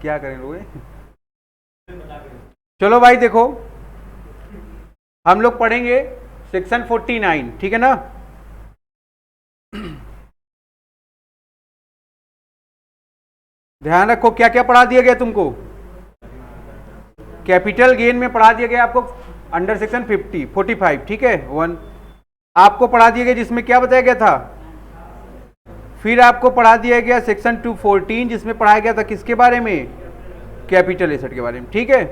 क्या करें लोग। चलो भाई देखो, हम लोग पढ़ेंगे सेक्शन 49, ठीक है ना। ध्यान रखो क्या क्या पढ़ा दिया गया तुमको। कैपिटल गेन में पढ़ा दिया गया आपको अंडर सेक्शन 45, ठीक है। वन आपको पढ़ा दिया गया जिसमें क्या बताया गया था। फिर आपको पढ़ा दिया गया सेक्शन 214 जिसमें पढ़ाया गया था किसके बारे में, कैपिटल एसेट के बारे में, ठीक है।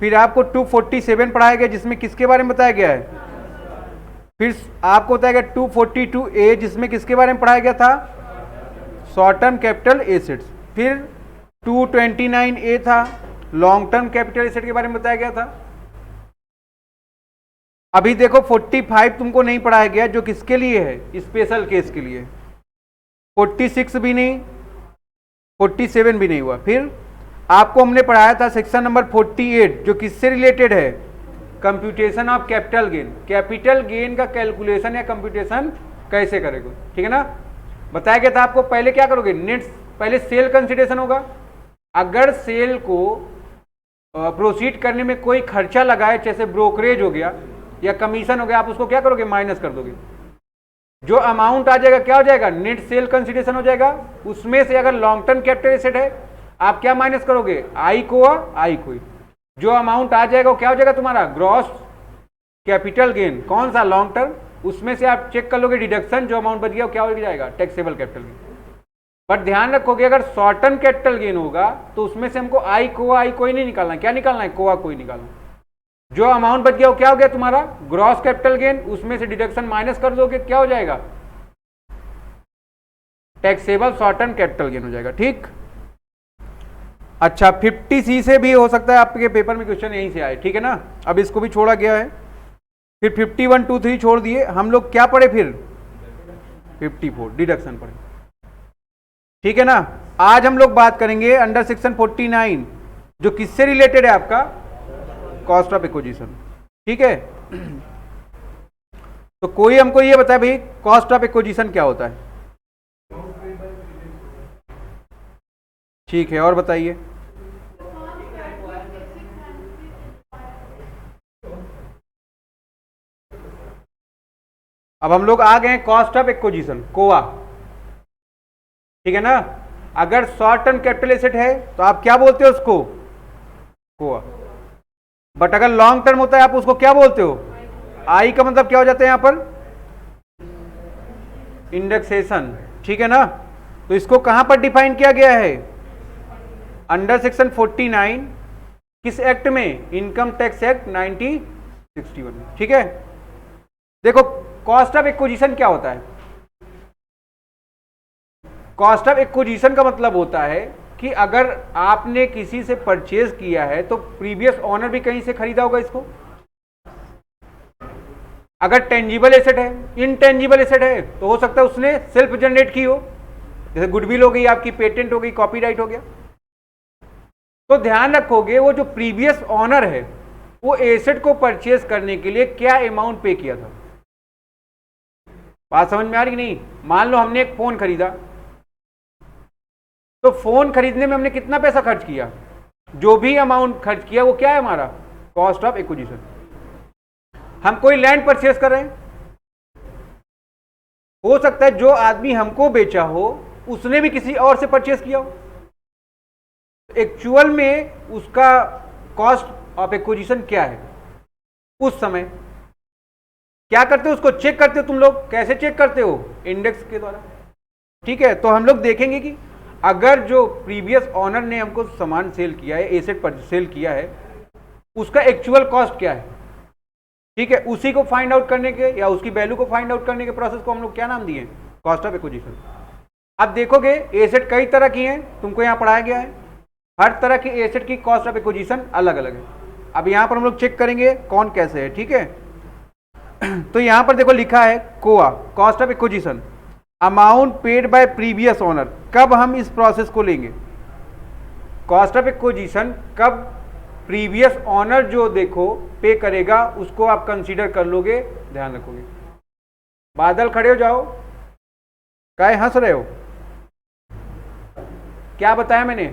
फिर आपको 247 पढ़ाया गया जिसमें किसके बारे में बताया गया है। फिर आपको बताया गया 242A जिसमें किसके बारे में पढ़ाया गया था, शॉर्ट टर्म कैपिटल एसेट्स। फिर 229A था, लॉन्ग टर्म कैपिटल एसेट के बारे में बताया गया था। अभी देखो 45 तुमको नहीं पढ़ाया गया जो किसके लिए है, स्पेशल केस के लिए। 46 भी नहीं, 47 भी नहीं हुआ। फिर आपको हमने पढ़ाया था सेक्शन नंबर 48 जो किससे रिलेटेड है, computation of capital gain. Capital gain का कैलकुलेशन या कंप्यूटेशन कैसे करेगा, ठीक है ना। बताया गया था आपको पहले क्या करोगे, नेट पहले सेल कंसिडरेशन होगा। अगर सेल को प्रोसीड करने में कोई खर्चा लगाए, जैसे ब्रोकरेज हो गया या कमीशन हो गया, आप उसको क्या करोगे, माइनस कर दोगे। जो अमाउंट आ जाएगा क्या हो जाएगा, नेट सेल कंसिडरेशन हो जाएगा। उसमें से अगर लॉन्ग टर्म कैपिटल एसेट है, आप क्या माइनस करोगे, आई को आई को। जो अमाउंट आ जाएगा वो क्या हो जाएगा तुम्हारा, ग्रॉस कैपिटल गेन। कौन सा, लॉन्ग टर्म। उसमें से आप चेक कर लोगे डिडक्शन, जो अमाउंट बच गया वो क्या हो जाएगा, टैक्सेबल कैपिटल गेन। बट ध्यान रखोगे अगर शॉर्ट टर्म कैपिटल गेन होगा तो उसमें से हमको आई कोई नहीं निकालना है। क्या निकालना है, कोआ कोई निकालना। जो अमाउंट बच गया वो क्या हो गया तुम्हारा, ग्रॉस कैपिटल गेन। उसमें से डिडक्शन माइनस कर दोगे क्या हो जाएगा, taxable short term capital gain हो जाएगा, ठीक। अच्छा 50C से भी हो सकता है आपके पेपर में क्वेश्चन यहीं से आए, ठीक है ना। अब इसको भी छोड़ा गया है। फिर 51, 2, 3 छोड़ दिए। हम लोग क्या पढ़े फिर, 54 डिडक्शन पढ़े, ठीक है ना। आज हम लोग बात करेंगे अंडर सेक्शन 49 जो किससे रिलेटेड है, आपका कॉस्ट ऑफ एक्विजिशन, ठीक है। तो कोई हमको ये बताए भाई कॉस्ट ऑफ एक्विजिशन क्या होता है, ठीक है, और बताइए। अब हम लोग आ गए कॉस्ट ऑफ एक्विजिशन, कोआ, ठीक है ना। अगर शॉर्ट टर्म कैपिटल एसेट है तो आप क्या बोलते हो उसको, कोआ। बट अगर लॉन्ग टर्म होता है आप उसको क्या बोलते हो, आई का मतलब क्या हो जाता है यहां पर, इंडेक्सेशन, ठीक है ना। तो इसको कहां पर डिफाइन किया गया है, अंडर सेक्शन 49 किस एक्ट में, इनकम टैक्स एक्ट 1961 में, ठीक है। देखो कॉस्ट ऑफ एक्विजिशन क्या होता है, कॉस्ट ऑफ एक्विजिशन का मतलब होता है कि अगर आपने किसी से परचेज किया है तो प्रीवियस ओनर भी कहीं से खरीदा होगा इसको। अगर टेंजिबल एसेट है, इनटेंजिबल एसेट है तो हो सकता है उसने सेल्फ जनरेट की हो, जैसे गुडविल हो गई आपकी, पेटेंट हो गई, कॉपीराइट हो गया। तो ध्यान रखोगे वो जो प्रीवियस ओनर है वो एसेट को परचेज करने के लिए क्या अमाउंट पे किया था। बात समझ में आ रही नहीं। मान लो हमने एक फोन खरीदा, तो फोन खरीदने में हमने कितना पैसा खर्च किया, जो भी अमाउंट खर्च किया वो क्या है हमारा, कॉस्ट ऑफ एक्विजिशन। हम कोई लैंड परचेज कर रहे हैं, हो सकता है जो आदमी हमको बेचा हो उसने भी किसी और से परचेज किया हो। एक्चुअल में उसका कॉस्ट ऑफ एक्विजिशन क्या है, उस समय क्या करते हो, उसको चेक करते हो तुम लोग। कैसे चेक करते हो, इंडेक्स के द्वारा, ठीक है। तो हम लोग देखेंगे कि अगर जो प्रीवियस ओनर ने हमको सामान सेल किया है, एसेट पर सेल किया है, उसका एक्चुअल कॉस्ट क्या है, ठीक है। उसी को फाइंड आउट करने के या उसकी वैल्यू को फाइंड आउट करने के प्रोसेस को हम लोग क्या नाम दिए, कॉस्ट ऑफ एक्विजिशन। अब देखोगे एसेट कई तरह की हैं, तुमको यहाँ पढ़ाया गया है। हर तरह की एसेट की कॉस्ट ऑफ एक्विजिशन अलग अलग है। अब यहाँ पर हम लोग चेक करेंगे कौन कैसे है, ठीक है। तो यहाँ पर देखो लिखा है COA, cost of acquisition, amount paid by previous owner. कब हम इस प्रोसेस को लेंगे, कॉस्ट ऑफ एक्विजिशन कब प्रीवियस ओनर जो देखो पे करेगा उसको आप कंसीडर कर लोगे, ध्यान रखोगे। बादल खड़े हो जाओ, काहे हंस रहे हो, क्या बताया मैंने,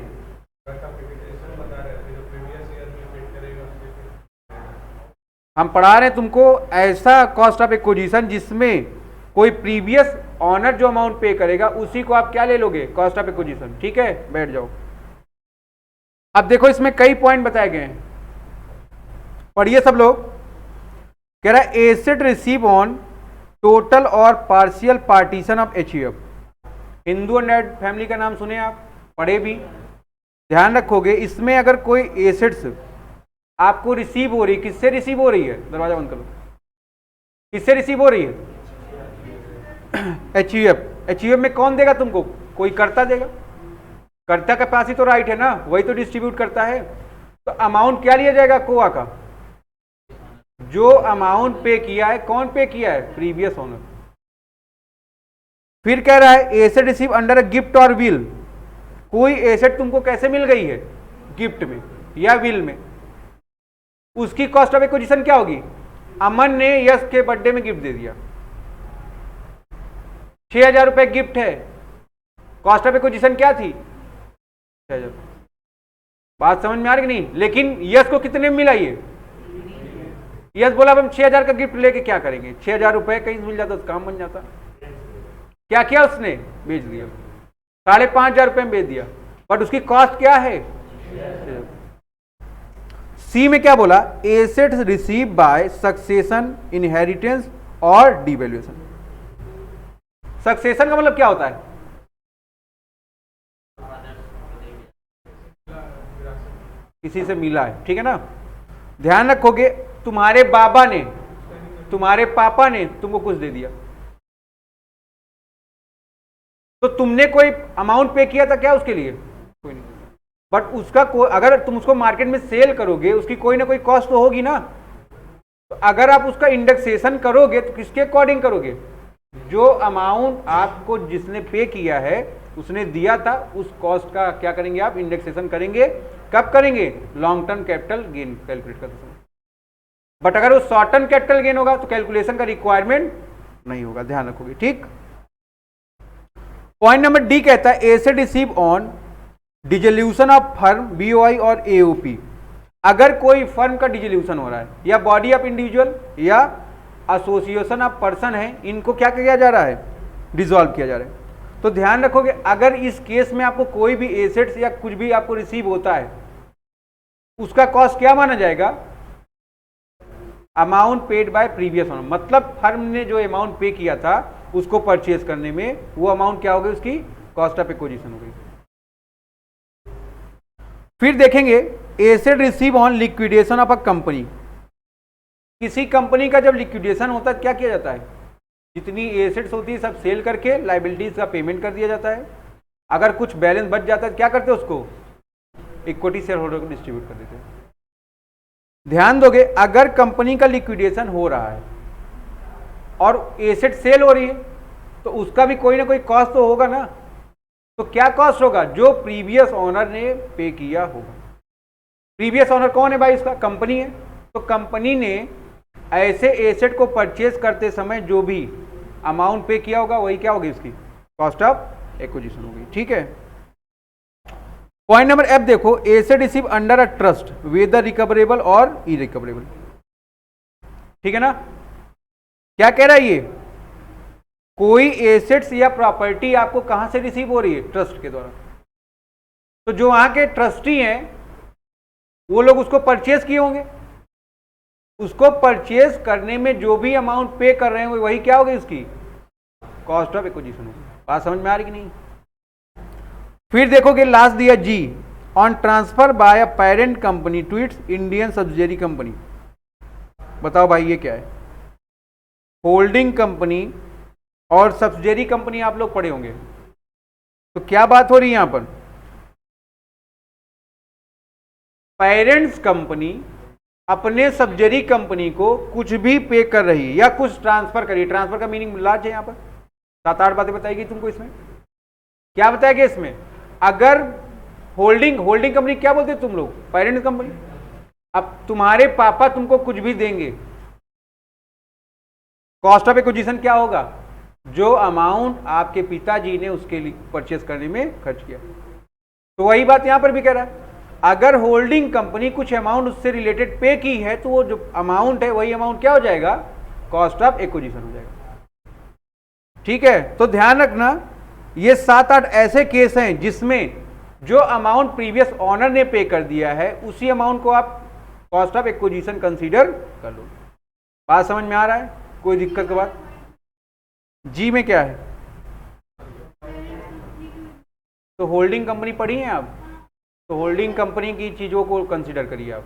हम पढ़ा रहे हैं तुमको ऐसा कॉस्ट ऑफ एक्विजिशन जिसमें कोई प्रीवियस ऑनर जो अमाउंट पे करेगा उसी को आप क्या ले लोगे, कॉस्ट ऑफ एक्विजिशन। ठीक है, बैठ जाओ। अब देखो इसमें कई पॉइंट बताए गए हैं, पढ़िए सब लोग। कह रहा है एसेट रिसीव ऑन टोटल और partial partition of HUF. Hindu and family का नाम सुने आप, पढ़े भी, ध्यान रखोगे। इसमें अगर कोई एसेट्स आपको रिसीव हो रही, किससे रिसीव हो रही है, दरवाजा बंद करो, किससे रिसीव हो रही है, एचयूएफ। एचयूएफ में कौन देगा तुमको, कोई कर्ता देगा, कर्ता के पास ही तो राइट है ना, वही तो डिस्ट्रीब्यूट करता है। तो अमाउंट क्या लिया जाएगा, कोआ का, जो अमाउंट पे किया है, कौन पे किया है, प्रीवियस ओनर। फिर कह रहा है asset receive under a gift और विल। कोई एसेट तुमको कैसे मिल गई है, गिफ्ट में या विल में, उसकी कॉस्ट ऑफ एक्विजिशन क्या होगी। अमन ने यश के बर्थडे में गिफ्ट दे दिया, 6,000 रुपए गिफ्ट है, कॉस्ट ऑफ एक्विजिशन क्या थी, 6,000। बात समझ में आ रही कि नहीं। लेकिन यश को कितने में मिला ये, यश बोला अब हम 6,000 का गिफ्ट लेके क्या करेंगे, 6,000 रुपए कहीं मिल जाता तो काम बन जाता। क्या किया उसने, बेच दिया, 5,500 रुपए में बेच दिया, बट उसकी कॉस्ट क्या है। सी में क्या बोला, assets receive by succession, inheritance और डिवैल्यूएशन। सक्सेशन का मतलब क्या होता है, किसी से मिला है, ठीक है ना। ध्यान रखोगे, तुम्हारे बाबा ने, तुम्हारे पापा ने तुमको कुछ दे दिया, तो तुमने कोई अमाउंट पे किया था क्या उसके लिए, कोई नहीं, बट उसका अगर तुम उसको मार्केट में सेल करोगे उसकी कोई ना कोई कॉस्ट तो होगी ना। तो अगर आप उसका इंडेक्सेशन करोगे तो किसके अकॉर्डिंग करोगे, जो अमाउंट आपको जिसने पे किया है उसने दिया था, उस कॉस्ट का क्या करेंगे आप, इंडेक्सेशन करेंगे। कब करेंगे, long term capital gain calculate करते समय। बट अगर वो शॉर्ट टर्म कैपिटल गेन होगा तो कैलकुलेशन का रिक्वायरमेंट नहीं होगा, ध्यान रखोगे, ठीक। पॉइंट नंबर डी कहता है asset receive on dissolution of firm, BOI और एओपी। अगर कोई फर्म का डिसोल्यूशन हो रहा है या बॉडी ऑफ इंडिविजुअल या एसोसिएशन ऑफ पर्सन है, इनको क्या किया जा रहा है, डिसॉल्व किया जा रहा है। तो ध्यान रखोगे अगर इस केस में आपको कोई भी एसेट्स या कुछ भी आपको रिसीव होता है, उसका कॉस्ट क्या माना जाएगा, amount paid by previous owner. मतलब फर्म ने जो अमाउंट पे किया था उसको परचेज करने में, वो अमाउंट क्या हो गई, उसकी कॉस्ट ऑफ एक्विजिशन हो गई। फिर देखेंगे asset receive on liquidation of a company. किसी कंपनी का जब लिक्विडेशन होता है क्या किया जाता है, जितनी एसेट्स होती है सब सेल करके लाइबिलिटीज का पेमेंट कर दिया जाता है। अगर कुछ बैलेंस बच जाता है क्या करते हैं, उसको इक्विटी शेयर होल्डर को डिस्ट्रीब्यूट कर देते हैं। ध्यान दोगे, अगर कंपनी का लिक्विडेशन हो रहा है और एसेट सेल हो रही है तो उसका भी कोई ना कोई कॉस्ट तो होगा ना। तो क्या कॉस्ट होगा, जो प्रीवियस ओनर ने पे किया होगा। प्रीवियस ओनर कौन है भाई, इसका कंपनी है। तो कंपनी ने ऐसे एसेट को परचेज करते समय जो भी अमाउंट पे किया होगा वही क्या होगी, उसकी कॉस्ट ऑफ एक्विजिशन होगी, ठीक है। पॉइंट नंबर एफ देखो, asset receive under a trust whether recoverable और इरिकवरेबल, ठीक है ना। क्या कह रहा है ये, कोई एसेट्स या प्रॉपर्टी आपको कहां से रिसीव हो रही है, ट्रस्ट के द्वारा। तो जो वहां के ट्रस्टी हैं वो लोग उसको परचेज किए होंगे, उसको परचेज करने में जो भी अमाउंट पे कर रहे हैं वही क्या होगी, उसकी कॉस्ट ऑफ एक्विजिशन होगी। बात समझ में आ रही कि नहीं। फिर देखोगे लास्ट दिया जी, on transfer by a parent company to its Indian subsidiary company. बताओ भाई ये क्या है, होल्डिंग कंपनी और सब्सिडियरी कंपनी आप लोग पढ़े होंगे। तो क्या बात हो रही है यहां पर, पेरेंट्स कंपनी अपने सब्सिडियरी कंपनी को कुछ भी पे कर रही है या कुछ ट्रांसफर करिए। ट्रांसफर का मीनिंग लार्ज है, यहां पर 7-8 बातें बताएगी तुमको। इसमें क्या बताएगी, इसमें अगर होल्डिंग कंपनी क्या बोलते तुम लोग, पेरेंट कंपनी। अब तुम्हारे पापा तुमको कुछ भी देंगे, कॉस्ट ऑफ एक्विजिशन क्या होगा, जो अमाउंट आपके पिताजी ने उसके लिए परचेज करने में खर्च किया। तो वही बात यहां पर भी कह रहा है, अगर होल्डिंग कंपनी कुछ अमाउंट उससे रिलेटेड पे की है तो वो जो अमाउंट है वही अमाउंट क्या हो जाएगा, कॉस्ट ऑफ एक्विजिशन हो जाएगा। ठीक है, तो ध्यान रखना ये 7-8 ऐसे केस हैं जिसमें जो अमाउंट प्रीवियस ऑनर ने पे कर दिया है उसी अमाउंट को आप कॉस्ट ऑफ एक्विजिशन कंसीडर कर लो। बात समझ में आ रहा है, कोई दिक्कत की बात? जी में क्या है, तो होल्डिंग कंपनी पढ़ी है आप, तो होल्डिंग कंपनी की चीजों को कंसीडर करिए आप।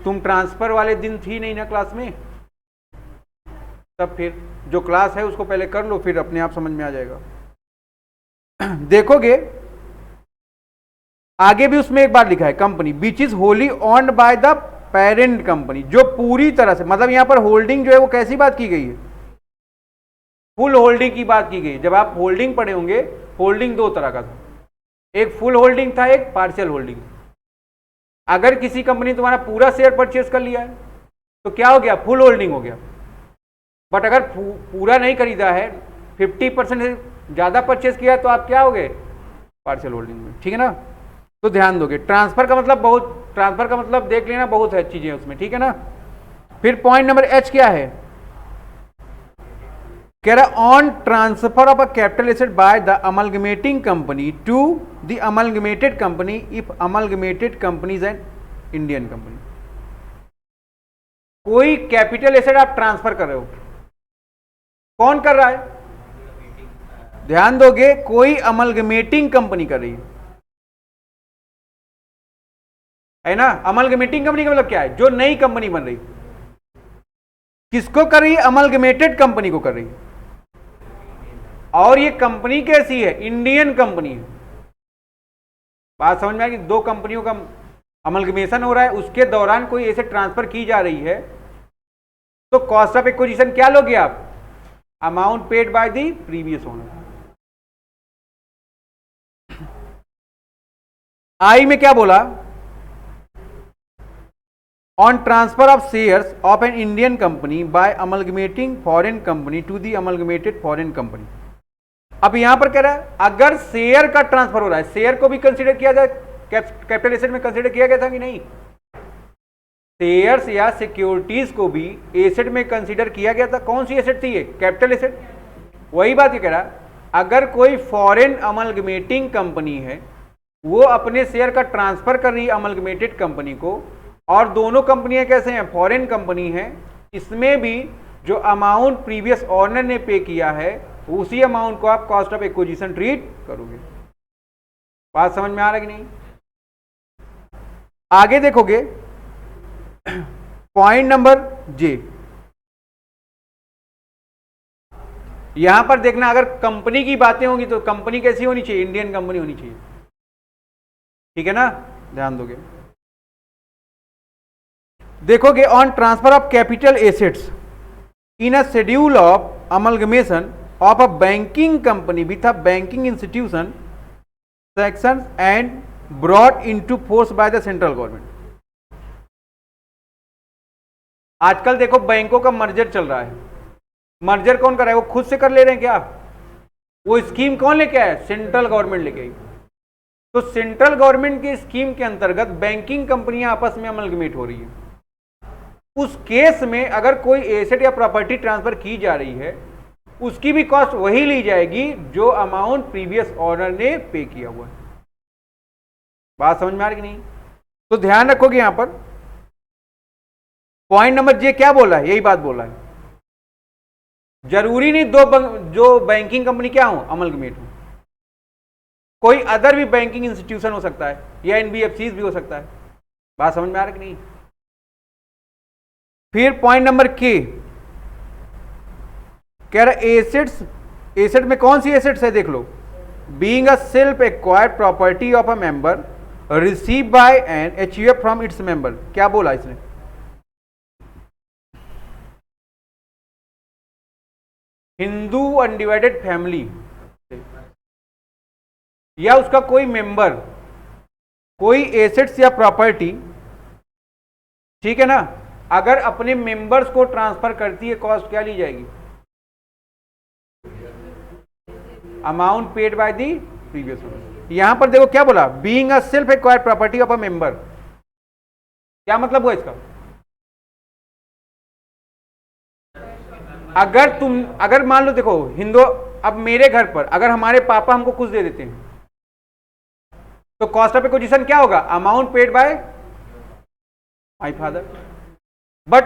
तुम ट्रांसफर वाले दिन थी नहीं ना क्लास में, तब फिर जो क्लास है उसको पहले कर लो, फिर अपने आप समझ में आ जाएगा। देखोगे आगे भी उसमें एक बार लिखा है, company which is wholly owned by the parent company, जो पूरी तरह से, मतलब यहां पर होल्डिंग जो है वो कैसी बात की गई है, फुल होल्डिंग की बात की गई। जब आप होल्डिंग पढ़े होंगे, होल्डिंग दो तरह का था, एक फुल होल्डिंग था, एक पार्शियल होल्डिंग। अगर किसी कंपनी ने तुम्हारा पूरा शेयर परचेज कर लिया है तो क्या हो गया, फुल होल्डिंग हो गया। बट अगर पूरा नहीं खरीदा है, 50% से ज्यादा परचेज किया तो आप क्या हो गए, पार्शियल होल्डिंग में। ठीक है ना, तो ध्यान दोगे। ट्रांसफर का मतलब देख लेना, बहुत है चीजें उसमें। ठीक है ना, फिर पॉइंट नंबर एच क्या है, कह रहा on transfer of a capital asset by the amalgamating company to the amalgamated company if amalgamated company is an Indian company. कोई कैपिटल एसेट आप ट्रांसफर कर रहे हो, कौन कर रहा है, ध्यान दोगे, कोई अमलगमेटिंग कंपनी कर रही है ना। अमलगमेटिंग कंपनी का मतलब क्या है, जो नई कंपनी बन रही, किसको कर रही है, अमलगमेटेड कंपनी को कर रही है। और ये कंपनी कैसी है, इंडियन कंपनी है। बात समझ में आ गई, दो कंपनियों का अमलगमेशन हो रहा है, उसके दौरान कोई ऐसे ट्रांसफर की जा रही है, तो कॉस्ट ऑफ एक्विजिशन क्या लोगे आप, amount paid by the previous owner. I में क्या बोला, on transfer of shares of an Indian company by amalgamating foreign company to the amalgamated foreign company. अब यहां पर कह रहा है अगर शेयर का ट्रांसफर हो रहा है, शेयर को भी कंसीडर किया जाए, कैपिटल एसेट में कंसीडर किया गया था कि नहीं, शेयर्स या सिक्योरिटीज को भी एसेट में कंसीडर किया गया था। कौन सी एसेट थी ये, कैपिटल एसेट। वही बात ये कह रहा, अगर कोई फॉरेन अमलगमेटिंग कंपनी है, वो अपने शेयर का ट्रांसफर कर रही है अमलगमेटेड कंपनी को, और दोनों कंपनियां कैसे हैं, फॉरेन कंपनी है, इसमें भी जो अमाउंट प्रीवियस ऑनर ने पे किया है उसी अमाउंट को आप कॉस्ट ऑफ एक्विजिशन ट्रीट करोगे। बात समझ में आ रहा है कि नहीं? आगे देखोगे पॉइंट नंबर जे, यहां पर देखना, अगर कंपनी की बातें होंगी तो कंपनी कैसी होनी चाहिए, इंडियन कंपनी होनी चाहिए। ठीक है ना, ध्यान दोगे। देखोगे on transfer of capital assets in a schedule of amalgamation of a banking company with a banking institution section and brought into force by the central government. आजकल देखो बैंकों का मर्जर चल रहा है, मर्जर कौन कर रहा है, वो खुद से कर ले रहे हैं क्या, वो स्कीम कौन लेके आया, सेंट्रल गवर्नमेंट लेके आई। तो सेंट्रल गवर्नमेंट की स्कीम के अंतर्गत बैंकिंग कंपनियां आपस में अमलगमेट हो रही है। उस केस में अगर कोई एसेट या प्रॉपर्टी ट्रांसफर की जा रही है, उसकी भी कॉस्ट वही ली जाएगी जो अमाउंट प्रीवियस ऑनर ने पे किया हुआ है। बात समझ में आ रही कि नहीं? तो ध्यान रखोगे यहां पर पॉइंट नंबर जे क्या बोला है, यही बात बोला है। जरूरी नहीं जो बैंकिंग कंपनी क्या हो, अमलगमेट हो, कोई अदर भी बैंकिंग इंस्टीट्यूशन हो सकता है, या एनबीएफसीज भी हो सकता है। बात समझ में आ रहा है कि नहीं? फिर पॉइंट नंबर के कह रहा एसेट्स, एसेट में कौन सी एसेट्स है देख लो, being a self acquired property of a member receive by and HUF from its member. क्या बोला इसने, हिंदू अनडिवाइडेड फैमिली या उसका कोई मेंबर कोई एसेट्स या प्रॉपर्टी, ठीक है ना, अगर अपने मेंबर्स को ट्रांसफर करती है, कॉस्ट क्या ली जाएगी, amount paid by the previous owner. यहां पर देखो क्या बोला, being a self acquired property of a member. क्या मतलब हुआ इसका? अगर मान लो देखो हिंदू, अब मेरे घर पर अगर हमारे पापा हमको कुछ दे देते हैं तो कॉस्ट ऑफ एक्विजिशन क्या होगा? Amount paid bye my father. But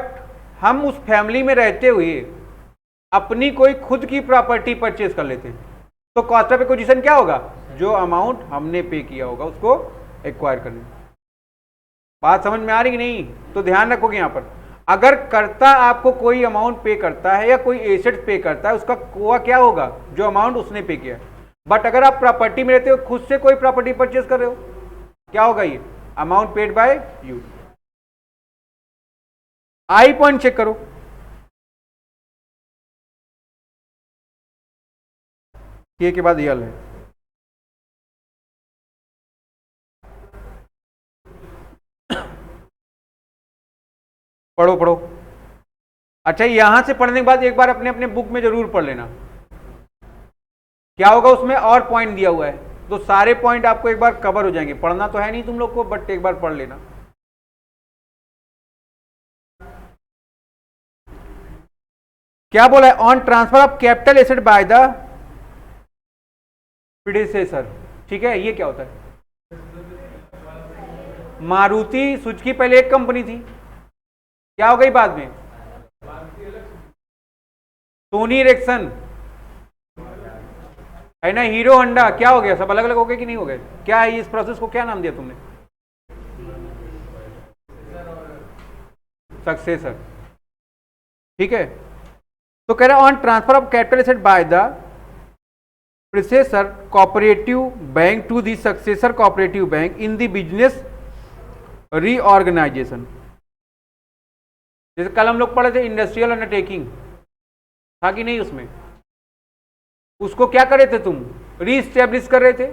हम उस फैमिली में रहते हुए अपनी कोई खुद की प्रॉपर्टी परचेज कर लेते हैं तो कॉस्ट ऑफ एक्विजिशन क्या होगा? जो अमाउंट हमने पे किया होगा उसको एक्वायर करने। बात समझ में आ रही कि नहीं? तो ध्यान रखोगे यहां पर, अगर कर्ता आपको कोई अमाउंट पे करता है या कोई एसेट पे करता है, उसका कोआ क्या होगा? जो अमाउंट उसने पे किया। बट अगर आप प्रॉपर्टी में रहते हो, खुद से कोई प्रॉपर्टी परचेज कर रहे हो, क्या होगा? ये amount paid by you. I point check करो, ये के बाद यल है। पढ़ो पढ़ो। अच्छा, यहां से पढ़ने के बाद एक बार अपने अपने बुक में जरूर पढ़ लेना, क्या होगा उसमें और पॉइंट दिया हुआ है, तो सारे पॉइंट आपको एक बार कवर हो जाएंगे। पढ़ना तो है नहीं तुम लोग को, बट एक बार पढ़ लेना। क्या बोला है? On transfer of capital asset by the predecessor. ठीक है, ये क्या होता है? मारुति सुजुकी पहले एक कंपनी थी, क्या हो गई बाद में? सोनी इरेक्शन है ना, हीरो होंडा, क्या हो गया? सब अलग अलग हो गए कि नहीं हो गए? क्या है इस प्रोसेस को क्या नाम दिया तुमने? सक्सेसर। ठीक है, तो कह रहा है on transfer of capital asset by the predecessor cooperative bank to the successor cooperative bank in the business reorganisation. जैसे कल हम लोग पढ़े थे इंडस्ट्रियल अंडरटेकिंग, था कि नहीं? उसमें उसको क्या कर रहे थे तुम? रीस्टेब्लिश कर रहे थे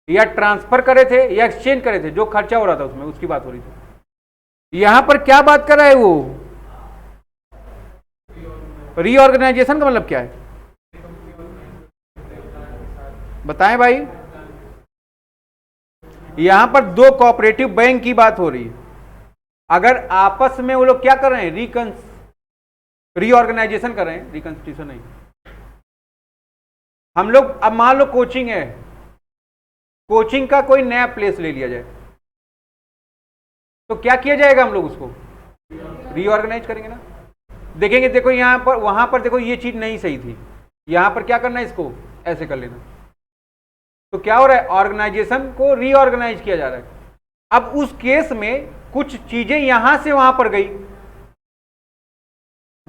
या ट्रांसफर कर रहे थे या एक्सचेंज कर रहे थे? जो खर्चा हो रहा था उसमें, उसकी बात हो रही थी। यहां पर क्या बात कर रहा है वो? रीऑर्गेनाइजेशन का मतलब क्या है बताएं भाई? यहां पर दो कोऑपरेटिव बैंक की बात हो रही है। अगर आपस में वो लोग क्या कर रहे हैं? रीऑर्गेनाइजेशन कर रहे हैं, रिकंस्टिट्यूशन नहीं। हम लोग अब मान लो कोचिंग है, कोचिंग का कोई नया प्लेस ले लिया जाए तो क्या किया जाएगा? हम लोग उसको रीऑर्गेनाइज करेंगे ना। देखेंगे, देखो यहां पर, वहां पर देखो ये चीज नहीं सही थी, यहां पर क्या करना है? इसको ऐसे कर लेना। तो क्या हो रहा है? ऑर्गेनाइजेशन को रीऑर्गेनाइज किया जा रहा है। अब उस केस में कुछ चीजें यहां से वहां पर गई,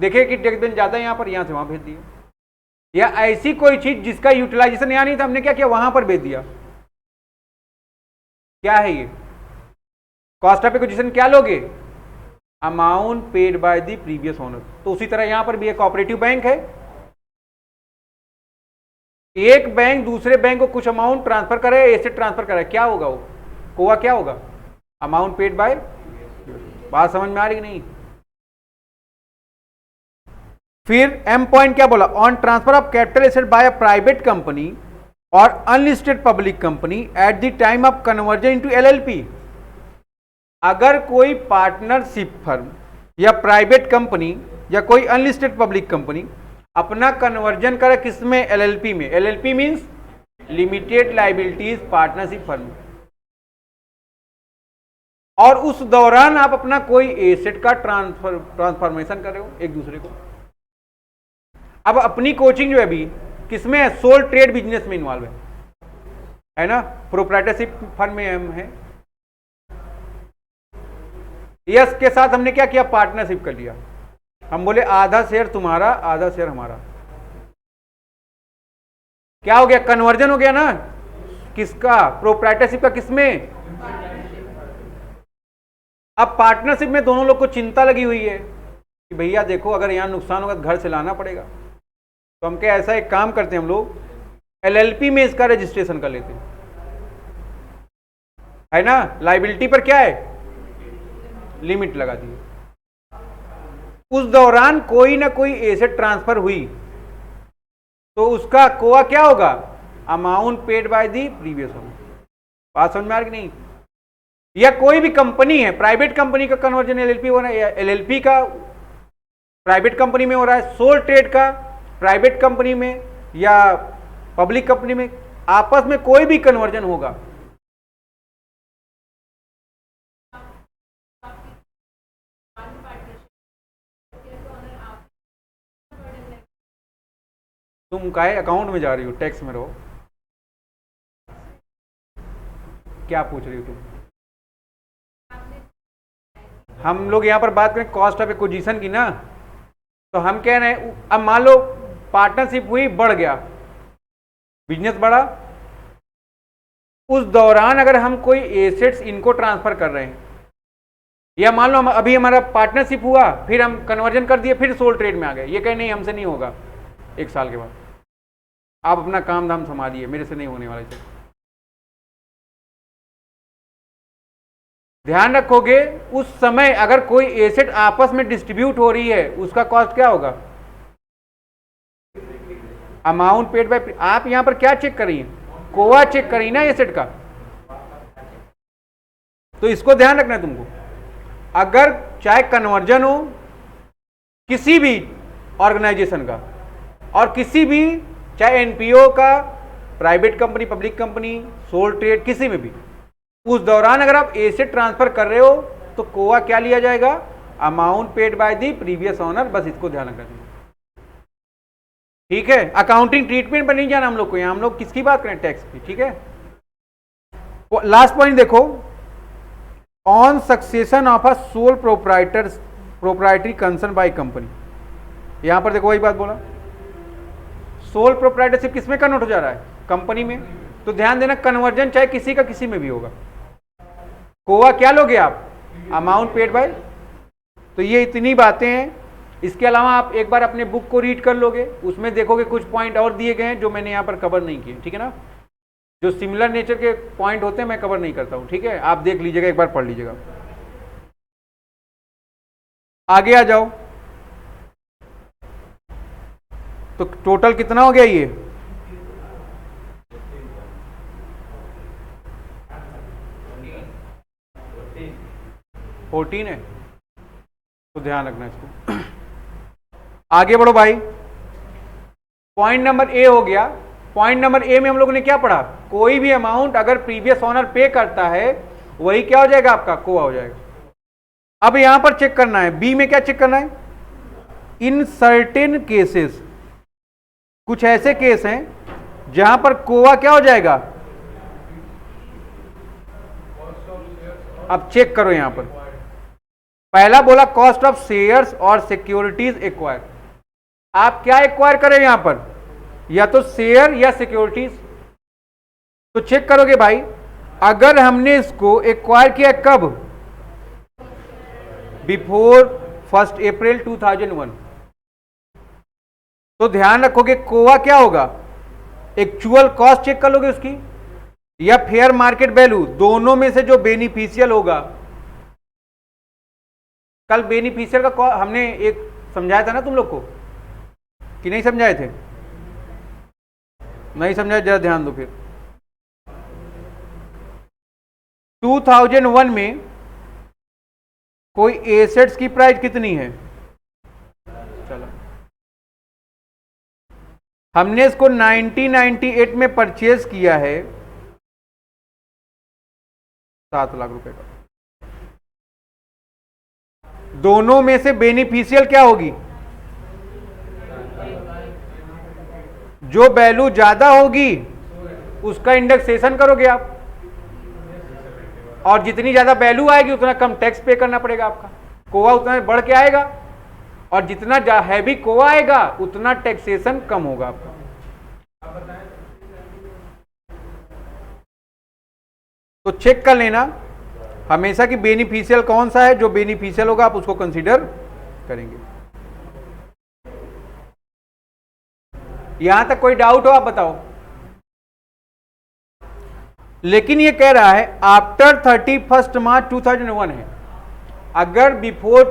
देखे कि टेक दिन ज्यादा यहां पर, यहां से वहां भेज दिया, या ऐसी कोई चीज जिसका यूटिलाइजेशन यहां नहीं था, हमने क्या किया? वहां पर भेज दिया। क्या है ये? कॉस्ट ऑफ एक्विजिशन क्या लोगे? Amount paid by the previous owner. तो उसी तरह यहां पर भी एक कोऑपरेटिव बैंक है, एक बैंक दूसरे बैंक को कुछ अमाउंट ट्रांसफर करे, एसेट ट्रांसफर करे, क्या होगा वो? कोआ क्या होगा? Amount paid bye. बात समझ में आ रही नहीं? फिर एम पॉइंट क्या बोला? On transfer of capital asset by a private company और unlisted public company at the time of conversion into LLP. अगर कोई पार्टनरशिप फर्म या प्राइवेट कंपनी या कोई अनलिस्टेड पब्लिक कंपनी अपना कन्वर्जन करे किसमें? एलएलपी में। LLP means limited liabilities partnership firm, और उस दौरान आप अपना कोई एसेट का ट्रांसफॉर्मेशन कर रहे हो एक दूसरे को। अब अपनी कोचिंग जो है अभी किसमें है? सोल ट्रेड बिजनेस में इन्वॉल्व है ना, प्रोप्राइटरशिप फर्म में हम है। यस के साथ हमने क्या किया? पार्टनरशिप कर लिया। हम बोले आधा शेयर तुम्हारा, आधा शेयर हमारा। क्या हो गया? कन्वर्जन हो गया ना। किसका? प्रोप्राइटरशिप का। किसमें? अब पार्टनरशिप में दोनों लोग को चिंता लगी हुई है कि भैया देखो अगर यहां नुकसान होगा तो घर से लाना पड़ेगा, तो हम क्या ऐसा एक काम करते हैं, हम लोग एलएलपी में इसका रजिस्ट्रेशन कर लेते हैं, है ना। लायबिलिटी पर क्या है? लिमिट लगा दी। उस दौरान कोई ना कोई एसेट ट्रांसफर हुई तो उसका कोआ क्या होगा? Amount paid by the previous owner. बात समझ में आ रही नहीं? या कोई भी कंपनी है, प्राइवेट कंपनी का कन्वर्जन एलएलपी हो रहा है, या एलएलपी का प्राइवेट कंपनी में हो रहा है, सोल ट्रेड का प्राइवेट कंपनी में या पब्लिक कंपनी में, आपस में कोई भी कन्वर्जन होगा, तुम काहे अकाउंट में जा रही हो, टैक्स में रहो। क्या पूछ रही हो तुम? हम लोग यहां पर बात करें कॉस्ट ऑफ एक्विजिशन की ना, तो हम कह रहे हैं अब मान लो पार्टनरशिप हुई, बढ़ गया, बिजनेस बढ़ा, उस दौरान अगर हम कोई एसेट्स इनको ट्रांसफर कर रहे हैं, या मान लो हम अभी हमारा पार्टनरशिप हुआ, फिर हम कन्वर्जन कर दिए, फिर सोल ट्रेड में आ गए, ये कहीं नहीं हमसे नहीं होगा, 1 साल के बाद आप अपना काम धाम संभालिए, मेरे से नहीं होने वाला इसे। ध्यान रखोगे उस समय अगर कोई एसेट आपस में डिस्ट्रीब्यूट हो रही है, उसका कॉस्ट क्या होगा? Amount paid bye. आप यहां पर क्या चेक करिए? कोआ चेक करिए ना एसेट का, तो इसको ध्यान रखना है तुमको। अगर चाहे कन्वर्जन हो किसी भी ऑर्गेनाइजेशन का, और किसी भी चाहे एनपीओ का, private company, public company, sole trade, किसी में भी, उस दौरान अगर आप एसेट ट्रांसफर कर रहे हो तो कोआ क्या लिया जाएगा? Amount paid by the previous owner. बस इसको ध्यान रखना चाहिए, ठीक है? अकाउंटिंग ट्रीटमेंट पर नहीं जाना हम लोग को, यहां हम लोग किसकी बात करें? टैक्स की, ठीक है? लास्ट पॉइंट देखो, on succession of a sole proprietary concern by company. यहां पर देखो वही बात बोला, सोल प्रोप्राइटरशिप किसमें कन्वर्ट हो जा रहा है? कंपनी में। तो ध्यान देना, कन्वर्जन चाहे किसी का किसी में भी होगा, कोआ क्या लोगे आप? Amount paid bye. तो ये इतनी बातें हैं। इसके अलावा आप एक बार अपने बुक को रीड कर लोगे, उसमें देखोगे कुछ पॉइंट और दिए गए हैं जो मैंने यहाँ पर कवर नहीं किए, ठीक है ना? जो सिमिलर नेचर के पॉइंट होते हैं मैं कवर नहीं करता हूँ, ठीक है? आप देख लीजिएगा, एक बार पढ़ लीजिएगा। आगे आ जाओ, तो टोटल कितना हो गया ये? फोर्टीन है, तो ध्यान रखना इसको। आगे बढ़ो भाई, पॉइंट नंबर ए हो गया। पॉइंट नंबर ए में हम लोगों ने क्या पढ़ा? कोई भी अमाउंट अगर प्रीवियस ओनर पे करता है, वही क्या हो जाएगा? आपका कोआ हो जाएगा। अब यहां पर चेक करना है, बी में क्या चेक करना है? इन सर्टेन केसेस, कुछ ऐसे केस हैं जहां पर कोआ क्या हो जाएगा? अब चेक करो, यहां पर पहला बोला कॉस्ट ऑफ शेयर्स और सिक्योरिटीज एक्वायर। आप क्या एक्वायर करें यहां पर? या तो शेयर या सिक्योरिटीज। तो चेक करोगे भाई, अगर हमने इसको एक्वायर किया कब? बिफोर 1 अप्रैल 2001। तो ध्यान रखोगे कोआ क्या होगा? एक्चुअल कॉस्ट चेक कर लोगे उसकी, या फेयर मार्केट वैल्यू, दोनों में से जो बेनिफिशियल होगा। कल बेनिफिशियल का हमने एक समझाया था ना तुम लोग को, कि नहीं समझाए थे? नहीं समझाए, जरा ध्यान दो फिर। 2001 में कोई एसेट्स की प्राइस कितनी है? चलो, हमने इसको 1998 में परचेज किया है 7 लाख रुपए का। दोनों में से बेनिफिशियल क्या होगी? जो वैल्यू ज्यादा होगी उसका इंडेक्सेशन करोगे आप, और जितनी ज्यादा वैल्यू आएगी उतना कम टैक्स पे करना पड़ेगा आपका। कोआ उतना बढ़ के आएगा, और जितना हैवी कोआ आएगा उतना टैक्सेशन कम होगा आपका। तो चेक कर लेना हमेशा कि बेनिफिशियल कौन सा है। जो बेनिफिशियल होगा आप उसको कंसीडर करेंगे। यहां तक कोई डाउट हो आप बताओ। लेकिन ये कह रहा है आफ्टर 31 मार्च 2001 है। अगर बिफोर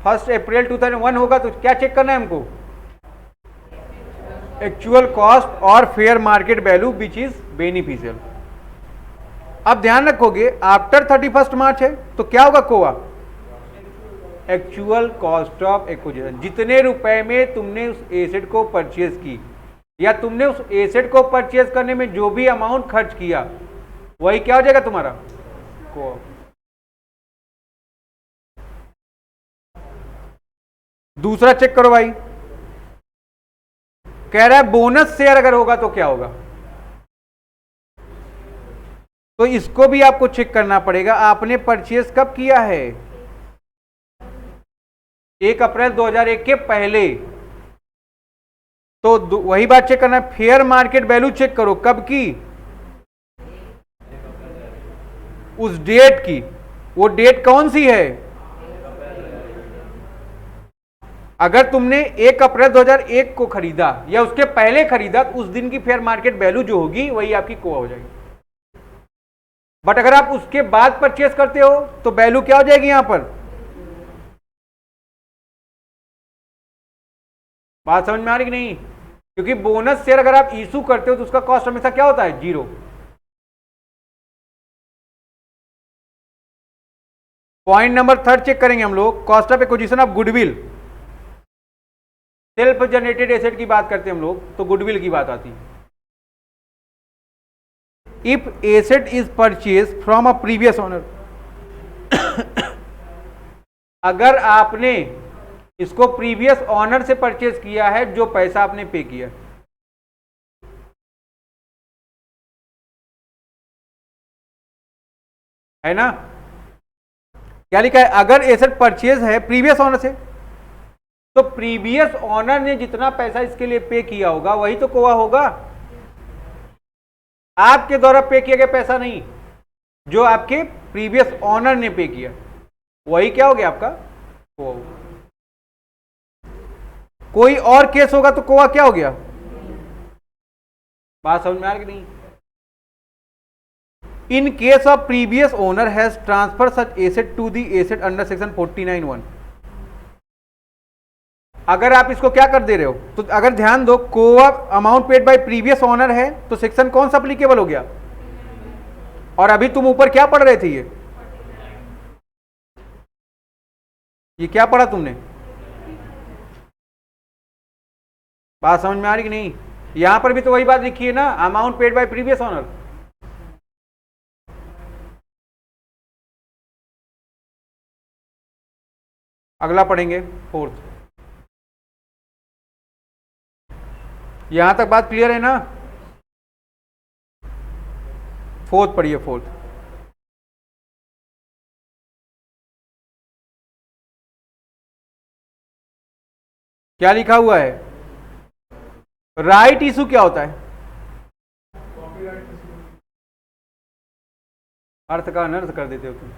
1 अप्रैल 2001 होगा तो क्या चेक करना है हमको? एक्चुअल कॉस्ट और fair market value which is beneficial. अब ध्यान रखोगे आफ्टर 31 मार्च है तो क्या होगा कोआ, एक्चुअल कॉस्ट ऑफ एक्विजिशन, जितने रुपए में तुमने उस एसेट को परचेज की या तुमने उस एसेट को परचेज करने में जो भी अमाउंट खर्च किया वही क्या हो जाएगा तुम्हारा कोआ। दूसरा चेक करो भाई, कह रहा है बोनस शेयर अगर होगा तो क्या होगा, तो इसको भी आपको चेक करना पड़ेगा। आपने परचेज कब किया है, 1 अप्रैल 2001 के पहले, तो वही बात चेक करना है। फेयर मार्केट वैल्यू चेक करो कब की, उस डेट की, वो डेट कौन सी है, अगर तुमने 1 अप्रैल 2001 को खरीदा या उसके पहले खरीदा तो उस दिन की फेयर मार्केट वैल्यू जो होगी वही आपकी कोआ हो जाएगी। बट अगर आप उसके बाद परचेस करते हो तो वैल्यू क्या हो जाएगी यहां पर, बात समझ में आ रही कि नहीं, क्योंकि बोनस शेयर अगर आप इशू करते हो तो उसका कॉस्ट हमेशा क्या होता है, 0। पॉइंट नंबर 3 चेक करेंगे हम लोग, cost of acquisition of goodwill. Self generated asset की बात करते हैं हम लोग तो गुडविल की बात आती है। If asset is purchase from a previous owner, अगर आपने इसको प्रीवियस ओनर से परचेज किया है, जो पैसा आपने पे किया है ना, क्या लिखा है, अगर एसेट परचेज है प्रीवियस ओनर से तो प्रीवियस ओनर ने जितना पैसा इसके लिए पे किया होगा वही तो कोआ होगा, आपके द्वारा पे किया गया पैसा नहीं, जो आपके प्रीवियस ओनर ने पे किया वही क्या हो गया आपका कोआ। कोई और केस होगा तो कोआ क्या हो गया, बात समझ में आ रही नहीं। In case of previous owner has transfer such asset to the asset under section 49(1), अगर आप इसको क्या कर दे रहे हो, तो अगर ध्यान दो COA amount paid by previous owner है तो सेक्शन कौन सा अप्लीकेबल हो गया, और अभी तुम ऊपर क्या पढ़ रहे थे, ये क्या पढ़ा तुमने, बात समझ में आ रही कि नहीं। यहां पर भी तो वही बात लिखी है ना, amount paid by previous owner. अगला पढ़ेंगे 4th, यहां तक बात क्लियर है ना, 4th पढ़िए 4th। क्या लिखा हुआ है, राइट इशू क्या होता है, अर्थ का अनर्थ कर देते हो तुम।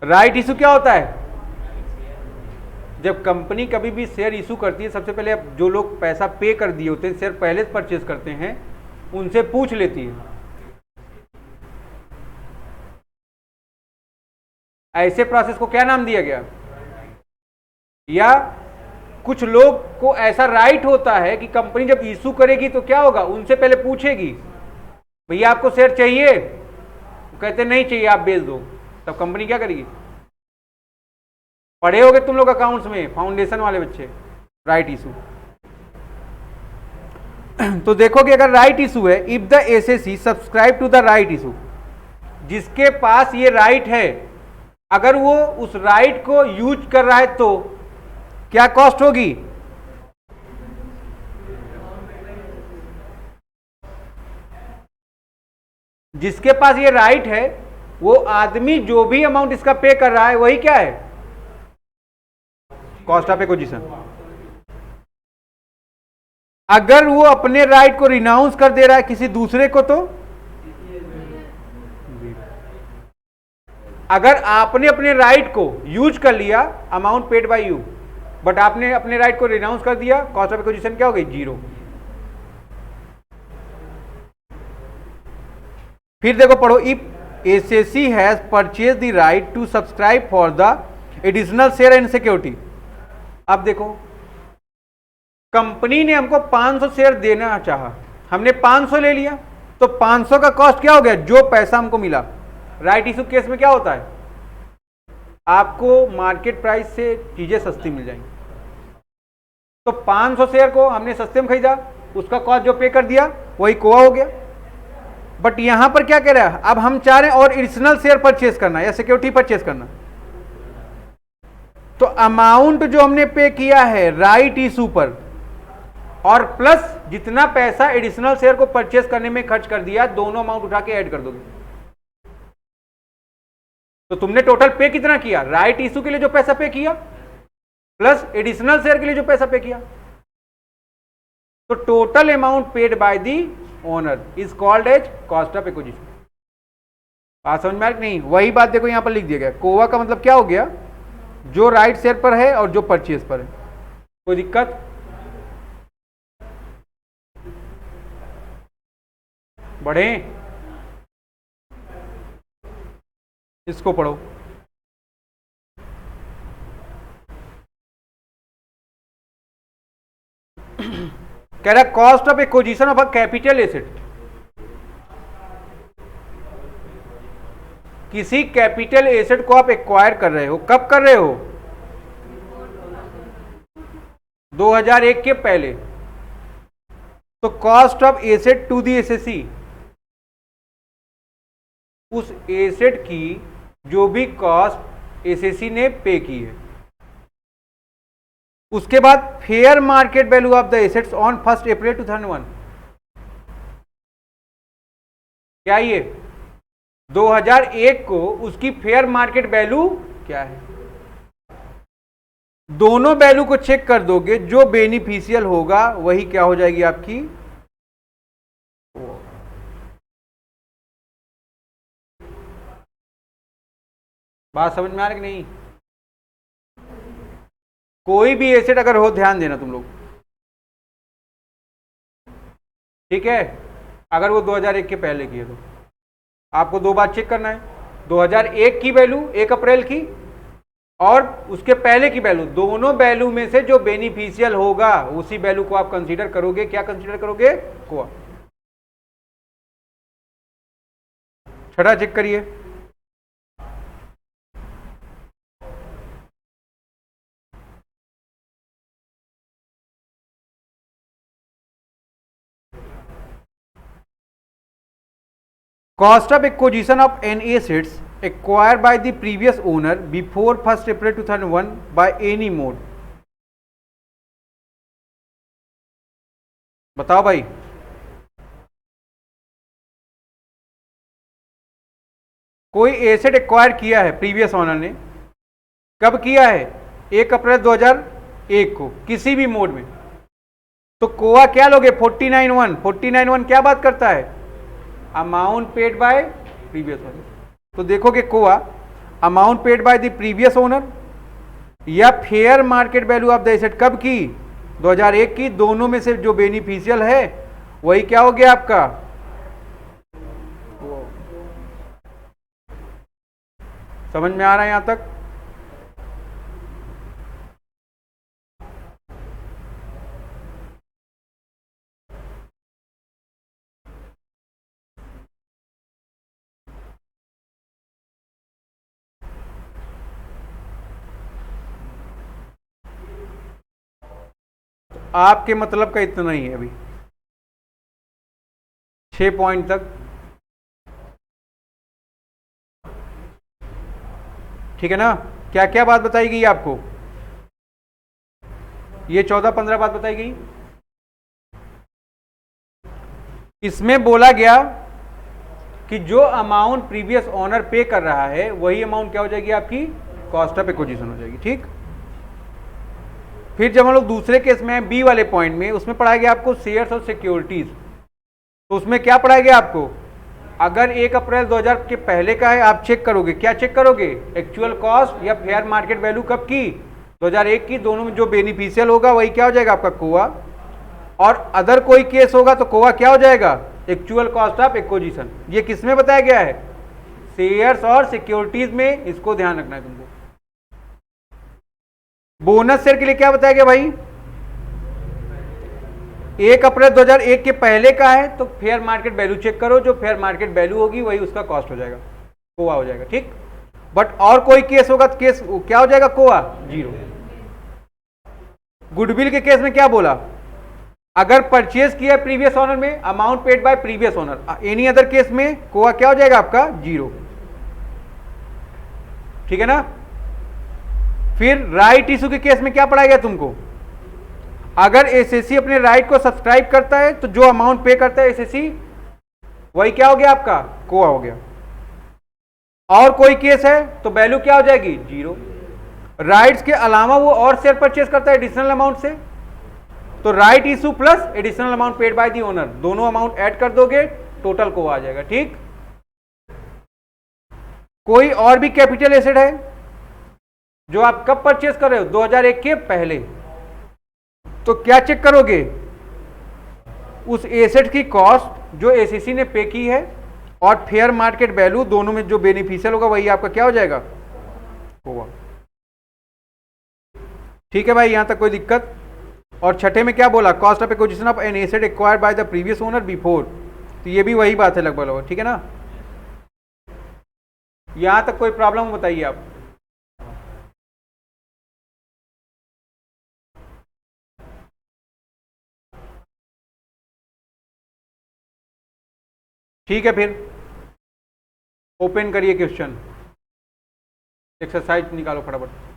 राइट इशू क्या होता है, जब कंपनी कभी भी शेयर इशू करती है सबसे पहले जो लोग पैसा पे कर दिए होते हैं, शेयर पहले से परचेज करते हैं, उनसे पूछ लेती है। ऐसे प्रोसेस को क्या नाम दिया गया, या कुछ लोग को ऐसा राइट होता है कि कंपनी जब इशू करेगी तो क्या होगा, उनसे पहले पूछेगी भैया आपको शेयर चाहिए, वो कहते नहीं चाहिए आप बेच दो, तब कंपनी क्या करेगी, पढ़े होगे तुम लोग अकाउंट्स में, फाउंडेशन वाले बच्चे, राइट इशू। तो देखोगे अगर राइट इशू है, if the assessee subscribe to the right issue, जिसके पास ये राइट है अगर वो उस राइट को यूज कर रहा है तो क्या कॉस्ट होगी, जिसके पास ये राइट है वो आदमी जो भी अमाउंट इसका पे कर रहा है वही क्या है, कॉस्ट ऑफ एक्विजिशन। अगर वो अपने राइट को रिनाउंस कर दे रहा है किसी दूसरे को तो, अगर आपने अपने राइट को यूज कर लिया amount paid by you, but आपने अपने राइट को रिनाउंस कर दिया, कॉस्ट ऑफ एक्विजिशन क्या हो गई, 0। फिर देखो पढ़ो, if assessee has purchase the right to subscribe for the additional share and security, अब देखो, कंपनी ने हमको 500 शेयर देना चाहा, हमने 500 ले लिया, तो 500 का कॉस्ट क्या हो गया, जो पैसा हमको मिला। राइट इशू केस में क्या होता है, आपको मार्केट प्राइस से चीजें सस्ती मिल जाएंगी। तो 500 शेयर को हमने सस्ते में खरीदा, उसका कॉस्ट जो पे कर दिया वही कोआ हो गया। बट यहां पर क्या कह रहा है, अब हम चाह रहे हैं और एडिशनल शेयर परचेस करना या सिक्योरिटी परचेस करना, तो अमाउंट जो हमने पे किया है राइट इशू पर और प्लस जितना पैसा एडिशनल शेयर को परचेस करने में खर्च कर दिया, दोनों अमाउंट उठा के ऐड कर दोगे। तो तुमने टोटल पे कितना किया, राइट इशू के लिए जो पैसा पे किया प्लस एडिशनल शेयर के लिए जो पैसा पे किया, तो total amount paid by the owner is called as cost of acquisition. बात समझ में आ रही नहीं? वही बात देखो यहां पर लिख दिया गया, कोवा का मतलब क्या हो गया, जो राइट शेयर पर है और जो परचेज पर है। कोई दिक्कत? बढ़े, इसको पढ़ो। कह रहा cost of acquisition of a capital asset, किसी कैपिटल एसेट को आप एक्वायर कर रहे हो, कब कर रहे हो, 2001 के पहले। तो cost of asset to the assessee, उस एसेट की जो भी कॉस्ट एसएससी ने पे की है। उसके बाद fair market value of the assets on 1 अप्रैल 2001, क्या ये 2001 को उसकी फेयर मार्केट वैल्यू क्या है, दोनों वैल्यू को चेक कर दोगे, जो बेनिफिशियल होगा वही क्या हो जाएगी आपकी। बात समझ में आ रही कि नहीं? कोई भी एसेट अगर हो, ध्यान देना तुम लोग, ठीक है, अगर वो 2001 के पहले की है तो आपको दो बार चेक करना है, 2001 की वैल्यू 1 अप्रैल की और उसके पहले की वैल्यू, दोनों वैल्यू में से जो बेनिफिशियल होगा उसी वैल्यू को आप कंसीडर करोगे। क्या कंसीडर करोगे? कोआ। छठा चेक करिए, cost of acquisition of any assets acquired by the previous owner before 1 April 2001 by any mode। बताओ भाई, कोई एसेट एक्वायर किया है प्रीवियस ओनर ने, कब किया है, 1 अप्रैल 2001 को, किसी भी मोड में, तो कोआ क्या लोगे, 49(1). 49(1) क्या बात करता है, amount paid by previous owner. तो देखोगे COA amount paid by the previous owner या fair market value of the asset कब की, 2001 की, दोनों में से जो बेनिफिशियल है वही क्या हो गया आपका। समझ में आ रहा है यहां तक? आपके मतलब का इतना ही है अभी, 6 पॉइंट तक, ठीक है ना? क्या क्या बात बताई गई आपको, ये 14-15 बात बताई गई। इसमें बोला गया कि जो अमाउंट प्रीवियस ओनर पे कर रहा है वही अमाउंट क्या हो जाएगी आपकी, कॉस्ट ऑफ एक्विजिशन हो जाएगी, ठीक। फिर जब हम लोग दूसरे केस में बी वाले पॉइंट में, उसमें पढ़ाया गया आपको शेयर्स और सिक्योरिटीज। तो उसमें क्या पढ़ाया गया आपको, अगर 1 अप्रैल 2000 के पहले का है, आप चेक करोगे, क्या चेक करोगे, एक्चुअल कॉस्ट या फेयर मार्केट वैल्यू कब की, 2001 की, दोनों में जो बेनिफिशियल होगा वही क्या हो जाएगा आपका कोआ। और अदर कोई केस होगा तो कोआ क्या हो जाएगा, एक्चुअल कॉस्ट ऑफ एक्विजिशन। ये किसमें बताया गया है, शेयर्स और सिक्योरिटीज में, इसको ध्यान रखना है तुमको। बोनस शेयर के लिए क्या बताया गया भाई, 1 अप्रैल 2001 के पहले का है तो फेयर मार्केट वैल्यू चेक करो, जो फेयर मार्केट वैल्यू होगी वही उसका कॉस्ट हो जाएगा, कोआ हो जाएगा, ठीक। बट और कोई केस होगा तो केस क्या हो जाएगा, कोआ 0। गुडविल के केस में क्या बोला, अगर परचेज किया प्रीवियस ओनर में, amount paid by previous owner, any other case में कोआ क्या हो जाएगा आपका 0, ठीक है ना। फिर राइट इशू के केस में क्या पढ़ाया गया तुमको, अगर एसएससी अपने राइट को सब्सक्राइब करता है तो जो अमाउंट पे करता है एसएससी वही क्या हो गया आपका, कोआ हो गया। और कोई केस है तो वैल्यू क्या हो जाएगी 0। राइट्स के अलावा वो और शेयर परचेज करता है एडिशनल अमाउंट से, तो right issue plus additional amount paid by the owner, दोनों अमाउंट ऐड कर दोगे टोटल कोआ आ जाएगा, ठीक। कोई और भी कैपिटल एसेट है जो आप कब परचेज कर रहे हो, 2001 के पहले, तो क्या चेक करोगे, उस एसेट की कॉस्ट जो एसएससी ने पे की है और फेयर मार्केट वैल्यू दोनों में जो बेनिफिशियल होगा वही आपका क्या हो जाएगा, कोआ, ठीक है भाई, यहां तक कोई दिक्कत। और छठे में क्या बोला, cost of acquisition of an asset acquired by the previous owner before, तो ये भी वही बात है लगभग, ठीक है ना। यहां तक कोई प्रॉब्लम बताइए आप। ठीक है, फिर ओपन करिए क्वेश्चन, एक्सरसाइज निकालो फटाफट।